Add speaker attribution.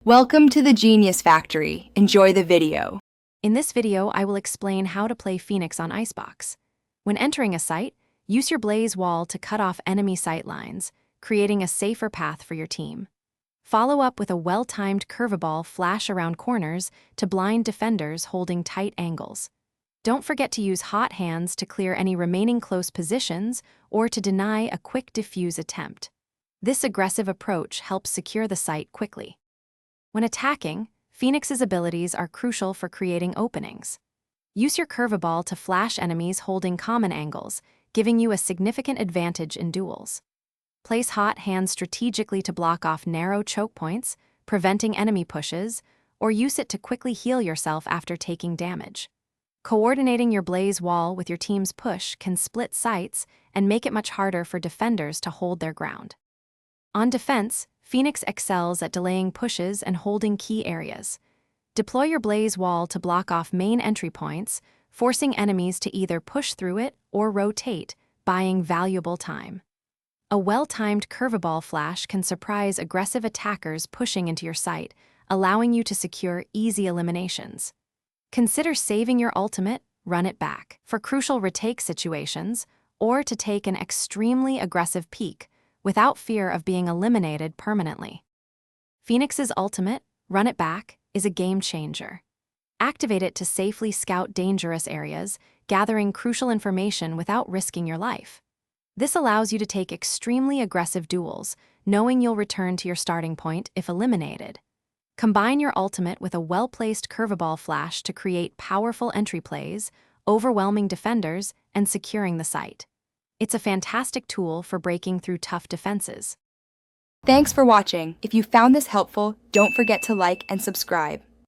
Speaker 1: Welcome to the Genius Factory. Enjoy the video.
Speaker 2: In this video, I will explain how to play Phoenix on Icebox. When entering a site, use your blaze wall to cut off enemy sight lines, creating a safer path for your team. Follow up with a well-timed curveball flash around corners to blind defenders holding tight angles. Don't forget to use hot hands to clear any remaining close positions or to deny a quick defuse attempt. This aggressive approach helps secure the site quickly. When attacking, Phoenix's abilities are crucial for creating openings. Use your curveball to flash enemies holding common angles, giving you a significant advantage in duels. Place hot hands strategically to block off narrow choke points, preventing enemy pushes, or use it to quickly heal yourself after taking damage. Coordinating your blaze wall with your team's push can split sights and make it much harder for defenders to hold their ground. On defense, Phoenix excels at delaying pushes and holding key areas. Deploy your blaze wall to block off main entry points, forcing enemies to either push through it or rotate, buying valuable time. A well-timed curveball flash can surprise aggressive attackers pushing into your site, allowing you to secure easy eliminations. Consider saving your ultimate, run it back, for crucial retake situations, or to take an extremely aggressive peek, without fear of being eliminated permanently. Phoenix's ultimate, run it back, is a game changer. Activate it to safely scout dangerous areas, gathering crucial information without risking your life. This allows you to take extremely aggressive duels, knowing you'll return to your starting point if eliminated. Combine your ultimate with a well-placed curveball flash to create powerful entry plays, overwhelming defenders, and securing the site. It's a fantastic tool for breaking through tough defenses.
Speaker 1: Thanks for watching. If you found this helpful, don't forget to like and subscribe.